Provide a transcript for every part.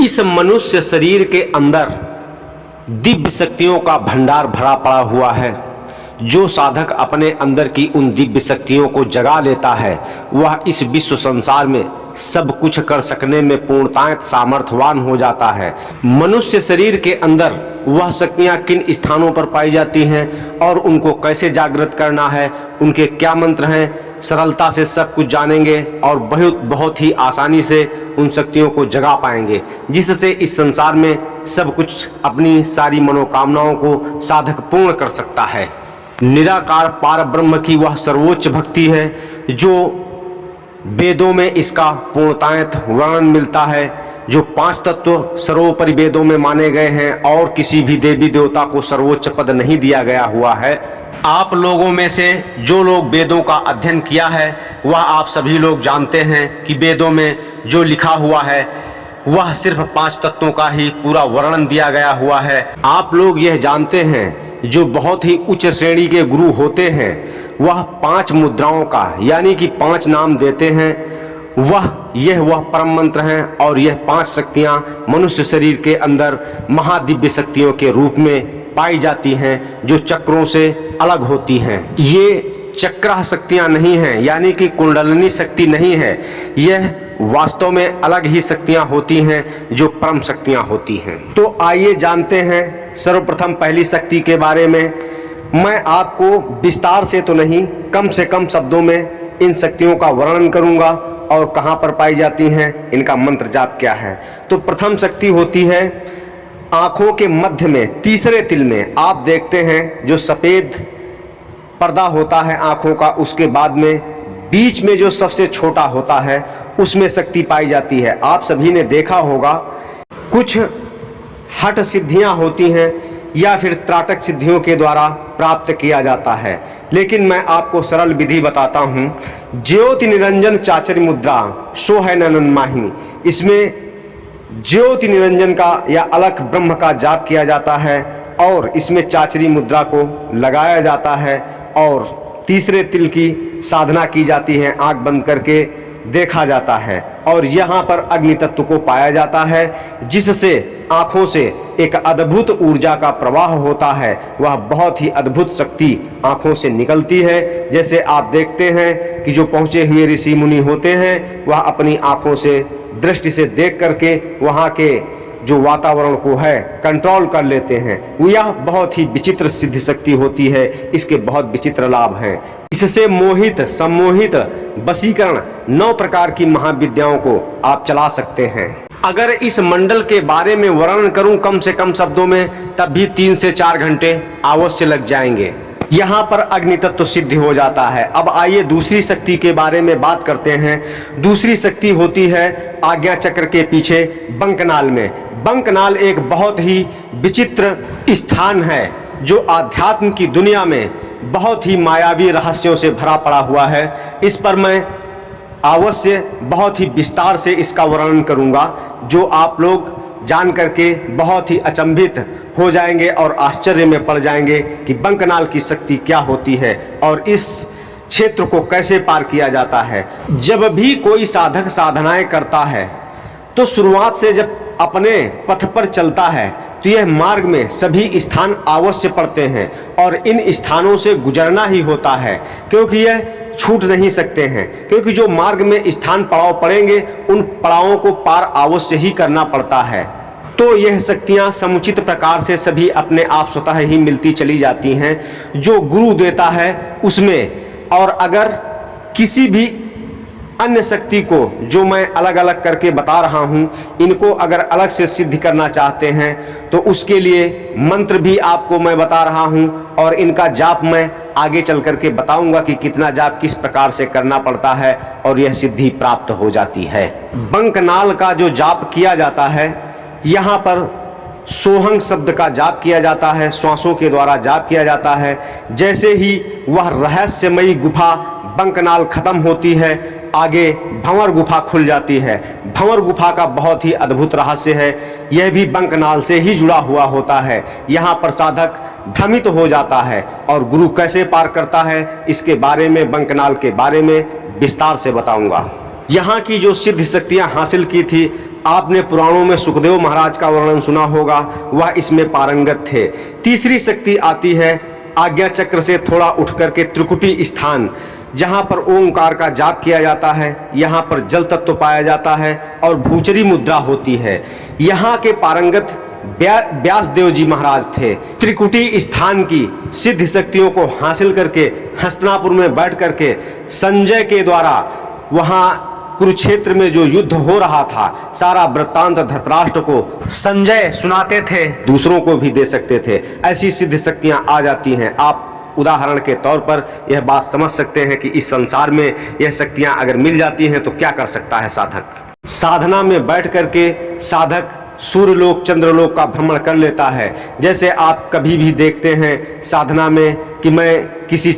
इस मनुष्य शरीर के अंदर दिव्य शक्तियों का भंडार भरा पड़ा हुआ है। जो साधक अपने अंदर की उन दिव्य शक्तियों को जगा लेता है वह इस विश्व संसार में सब कुछ कर सकने में पूर्णतः सामर्थ्यवान हो जाता है। मनुष्य शरीर के अंदर वह शक्तियाँ किन स्थानों पर पाई जाती हैं और उनको कैसे जागृत करना है, उनके क्या मंत्र हैं, सरलता से सब कुछ जानेंगे और बहुत ही आसानी से उन शक्तियों को जगा पाएंगे, जिससे इस संसार में सब कुछ अपनी सारी मनोकामनाओं को साधक पूर्ण कर सकता है। निराकार पार ब्रह्म की वह सर्वोच्च भक्ति है जो वेदों में इसका पूर्णतः वर्णन मिलता है। जो 5 तत्व सर्वोपरि वेदों में माने गए हैं और किसी भी देवी देवता को सर्वोच्च पद नहीं दिया गया हुआ है। आप लोगों में से जो लोग वेदों का अध्ययन किया है वह आप सभी लोग जानते हैं कि वेदों में जो लिखा हुआ है वह सिर्फ 5 तत्वों का ही पूरा वर्णन दिया गया हुआ है। आप लोग यह जानते हैं जो बहुत ही उच्च श्रेणी के गुरु होते हैं वह 5 मुद्राओं का यानी कि 5 नाम देते हैं। वह परम मंत्र हैं और यह 5 शक्तियां मनुष्य शरीर के अंदर महादिव्य शक्तियों के रूप में पाई जाती हैं जो चक्रों से अलग होती हैं। ये चक्र शक्तियां नहीं हैं यानी कि कुंडलिनी शक्ति नहीं है, यह वास्तव में अलग ही शक्तियां होती हैं जो परम शक्तियां होती हैं। तो आइए जानते हैं सर्वप्रथम पहली शक्ति के बारे में। मैं आपको विस्तार से तो नहीं, कम से कम शब्दों में इन शक्तियों का वर्णन करूंगा और कहां पर पाई जाती हैं, इनका मंत्र जाप क्या है। तो प्रथम शक्ति होती है आंखों के मध्य में, तीसरे तिल में। आप देखते हैं जो सफेद पर्दा होता है आंखों का, उसके बाद में बीच में जो सबसे छोटा होता है उसमें शक्ति पाई जाती है। आप सभी ने देखा होगा कुछ हठ सिद्धियां होती हैं या फिर त्राटक सिद्धियों के द्वारा प्राप्त किया जाता है, लेकिन मैं आपको सरल विधि बताता हूं। ज्योति निरंजन चाचरी मुद्रा सो है ननन माही, इसमें ज्योति निरंजन का या अलख ब्रह्म का जाप किया जाता है और इसमें चाचरी मुद्रा को लगाया जाता है और तीसरे तिल की साधना की जाती है। आंख बंद करके देखा जाता है और यहाँ पर अग्नि तत्व को पाया जाता है, जिससे आंखों से एक अद्भुत ऊर्जा का प्रवाह होता है। वह बहुत ही अद्भुत शक्ति आंखों से निकलती है। जैसे आप देखते हैं कि जो पहुँचे हुए ऋषि मुनि होते हैं वह अपनी आंखों से दृष्टि से देख करके वहाँ के जो वातावरण को है कंट्रोल कर लेते हैं। यह बहुत ही विचित्र सिद्ध शक्ति होती है, इसके बहुत विचित्र लाभ हैं। इससे मोहित, सम्मोहित, वशीकरण 9 प्रकार की महाविद्याओं को आप चला सकते हैं। अगर इस मंडल के बारे में वर्णन करूं कम से कम शब्दों में तब भी 3 से 4 घंटे अवश्य लग जाएंगे। यहाँ पर अग्नि तत्व सिद्ध हो जाता है। अब आइए दूसरी शक्ति के बारे में बात करते हैं। दूसरी शक्ति होती है आज्ञा चक्र के पीछे बंकनाल में। बंकनाल एक बहुत ही विचित्र स्थान है जो आध्यात्म की दुनिया में बहुत ही मायावी रहस्यों से भरा पड़ा हुआ है। इस पर मैं अवश्य बहुत ही विस्तार से इसका वर्णन करूंगा जो आप लोग जान करके बहुत ही अचंभित हो जाएंगे और आश्चर्य में पड़ जाएंगे कि बंकनाल की शक्ति क्या होती है और इस क्षेत्र को कैसे पार किया जाता है। जब भी कोई साधक साधनाएं करता है तो शुरुआत से जब अपने पथ पर चलता है तो यह मार्ग में सभी स्थान अवश्य पड़ते हैं और इन स्थानों से गुजरना ही होता है, क्योंकि यह छूट नहीं सकते हैं। क्योंकि जो मार्ग में स्थान पड़ाव पड़ेंगे उन पड़ावों को पार अवश्य ही करना पड़ता है। तो यह शक्तियां समुचित प्रकार से सभी अपने आप स्वतः ही मिलती चली जाती हैं जो गुरु देता है उसमें। और अगर किसी भी अन्य शक्ति को जो मैं अलग अलग करके बता रहा हूं, इनको अगर अलग से सिद्ध करना चाहते हैं तो उसके लिए मंत्र भी आपको मैं बता रहा हूं और इनका जाप मैं आगे चल करके बताऊंगा कि कितना जाप किस प्रकार से करना पड़ता है और यह सिद्धि प्राप्त हो जाती है। बंकनाल का जो जाप किया जाता है, यहाँ पर सोहंग शब्द का जाप किया जाता है, श्वासों के द्वारा जाप किया जाता है। जैसे ही वह रहस्यमयी गुफा बंकनाल खत्म होती है आगे भंवर गुफा खुल जाती है। भंवर गुफा का बहुत ही अद्भुत रहस्य है, यह भी बंकनाल से ही जुड़ा हुआ होता है। यहाँ पर साधक भ्रमित हो जाता है और गुरु कैसे पार करता है इसके बारे में, बंकनाल के बारे में विस्तार से बताऊंगा। यहाँ की जो सिद्ध शक्तियाँ हासिल की थी आपने पुराणों में सुखदेव महाराज का वर्णन सुना होगा, वह इसमें पारंगत थे। तीसरी शक्ति आती है आज्ञा चक्र से थोड़ा उठ करके त्रिकुटी स्थान, जहाँ पर ओंकार का जाप किया जाता है, यहाँ पर जल तत्व पाया जाता है और भूचरी मुद्रा होती है। यहाँ के पारंगत व्यासदेव जी महाराज थे। त्रिकुटी स्थान की सिद्ध शक्तियों को हासिल करके हस्तिनापुर में बैठ करके संजय के द्वारा वहाँ कुरुक्षेत्र में जो युद्ध हो रहा था, सारा वृत्तांत धृतराष्ट्र को संजय सुनाते थे, दूसरों को भी दे सकते थे। ऐसी सिद्ध शक्तियां आ जाती हैं। आप उदाहरण के तौर पर यह बात समझ सकते हैं कि इस संसार में यह शक्तियां अगर मिल जाती हैं तो क्या कर सकता है साधक। साधना में बैठ करके साधक सूर्यलोक चंद्रलोक का भ्रमण कर लेता है। जैसे आप कभी भी देखते हैं साधना में कि मैं किसी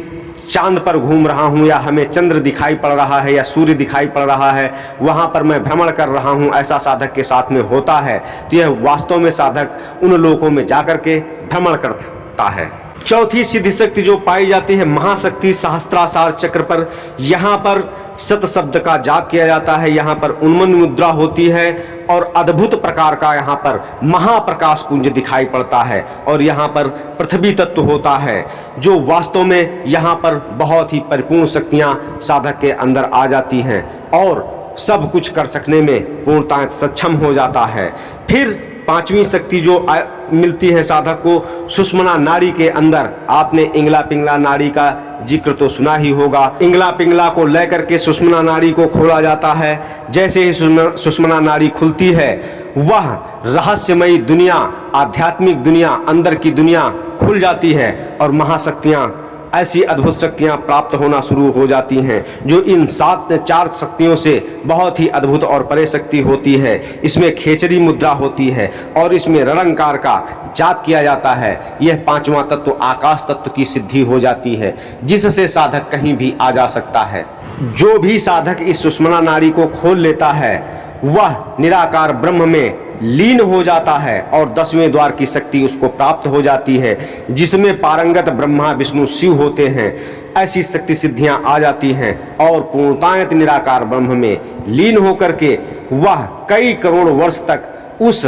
चांद पर घूम रहा हूँ, या हमें चंद्र दिखाई पड़ रहा है या सूर्य दिखाई पड़ रहा है, वहाँ पर मैं भ्रमण कर रहा हूँ, ऐसा साधक के साथ में होता है। तो यह वास्तव में साधक उन लोकों में जाकर के भ्रमण करता है। चौथी सिद्ध शक्ति जो पाई जाती है महाशक्ति सहस्त्रासार चक्र पर, यहाँ पर सत शब्द का जाप किया जाता है, यहाँ पर उन्मन मुद्रा होती है और अद्भुत प्रकार का यहाँ पर महाप्रकाश पुंज दिखाई पड़ता है और यहाँ पर पृथ्वी तत्व होता है, जो वास्तव में यहाँ पर बहुत ही परिपूर्ण शक्तियाँ साधक के अंदर आ जाती हैं और सब कुछ कर सकने में पूर्णतः सक्षम हो जाता है। फिर पांचवी शक्ति जो मिलती है साधक को सुषुम्ना नाड़ी के अंदर, आपने इंगला पिंगला नाड़ी का जिक्र तो सुना ही होगा। इंगला पिंगला को लेकर के सुषुम्ना नाड़ी को खोला जाता है। जैसे ही सुषुम्ना नाड़ी खुलती है, वह रहस्यमयी दुनिया, आध्यात्मिक दुनिया, अंदर की दुनिया खुल जाती है और महाशक्तियाँ, ऐसी अद्भुत शक्तियाँ प्राप्त होना शुरू हो जाती हैं, जो इन चार शक्तियों से बहुत ही अद्भुत और परे शक्ति होती है। इसमें खेचरी मुद्रा होती है और इसमें ररंकार का जाप किया जाता है। यह पांचवा तत्व आकाश तत्व की सिद्धि हो जाती है, जिससे साधक कहीं भी आ जा सकता है। जो भी साधक इस सुषुम्ना नाड़ी को खोल लेता है, वह निराकार ब्रह्म में लीन हो जाता है और 10वें द्वार की शक्ति उसको प्राप्त हो जाती है, जिसमें पारंगत ब्रह्मा विष्णु शिव होते हैं। ऐसी शक्ति सिद्धियां आ जाती हैं और पूर्णतायत निराकार ब्रह्म में लीन होकर के वह कई करोड़ वर्ष तक उस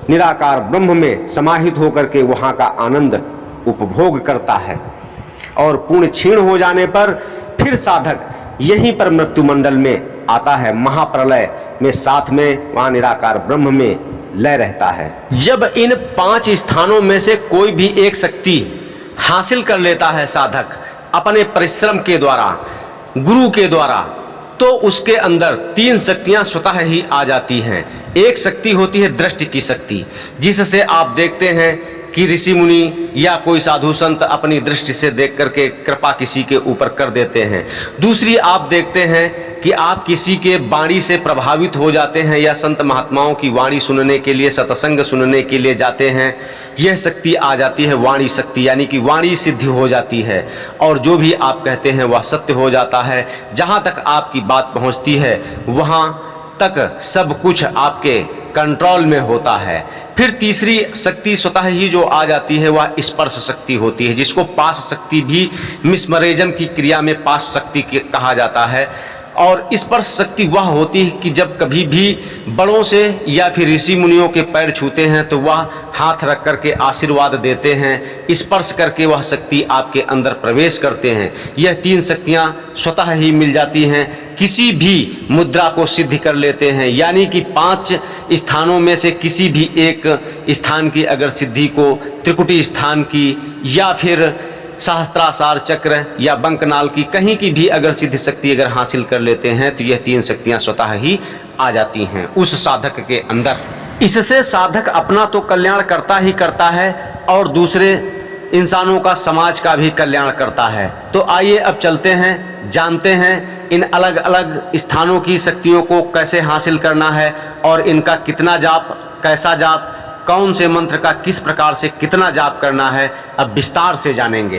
निराकार ब्रह्म में समाहित होकर के वहाँ का आनंद उपभोग करता है। और पूर्ण क्षीण हो जाने पर फिर साधक यहीं पर मृत्युमंडल में आता है, महाप्रलय में, साथ में वहाँ निराकार ब्रह्म में लय रहता है। जब इन 5 स्थानों में से कोई भी एक शक्ति हासिल कर लेता है साधक अपने परिश्रम के द्वारा, गुरु के द्वारा, तो उसके अंदर 3 शक्तियां स्वतः ही आ जाती हैं। एक शक्ति होती है दृष्टि की शक्ति, जिससे आप देखते हैं कि ऋषि मुनि या कोई साधु संत अपनी दृष्टि से देख करके कृपा किसी के ऊपर कर देते हैं। दूसरी आप देखते हैं कि आप किसी के वाणी से प्रभावित हो जाते हैं या संत महात्माओं की वाणी सुनने के लिए, सत्संग सुनने के लिए जाते हैं। यह शक्ति आ जाती है वाणी शक्ति, यानी कि वाणी सिद्धि हो जाती है और जो भी आप कहते हैं वह सत्य हो जाता है। जहाँ तक आपकी बात पहुँचती है वहाँ तक सब कुछ आपके कंट्रोल में होता है। फिर तीसरी शक्ति स्वतः ही जो आ जाती है वह स्पर्श शक्ति होती है, जिसको पाश शक्ति भी मिसमरेजम की क्रिया में पाश शक्ति कहा जाता है। और स्पर्श शक्ति वह होती है कि जब कभी भी बड़ों से या फिर ऋषि मुनियों के पैर छूते हैं तो वह हाथ रख करके आशीर्वाद देते हैं, स्पर्श करके वह शक्ति आपके अंदर प्रवेश करते हैं। यह 3 शक्तियां स्वतः ही मिल जाती हैं, किसी भी मुद्रा को सिद्ध कर लेते हैं। यानी कि 5 स्थानों में से किसी भी एक स्थान की अगर सिद्धि को, त्रिकुटी स्थान की या फिर सहस्त्रासार चक्र या बंकनाल की, कहीं की भी अगर सिद्ध शक्ति अगर हासिल कर लेते हैं तो यह 3 शक्तियां स्वतः ही आ जाती हैं उस साधक के अंदर। इससे साधक अपना तो कल्याण करता ही करता है और दूसरे इंसानों का, समाज का भी कल्याण करता है। तो आइए अब चलते हैं, जानते हैं इन अलग अलग स्थानों की शक्तियों को कैसे हासिल करना है और इनका कितना जाप, कैसा जाप, कौन से मंत्र का किस प्रकार से कितना जाप करना है, अब विस्तार से जानेंगे।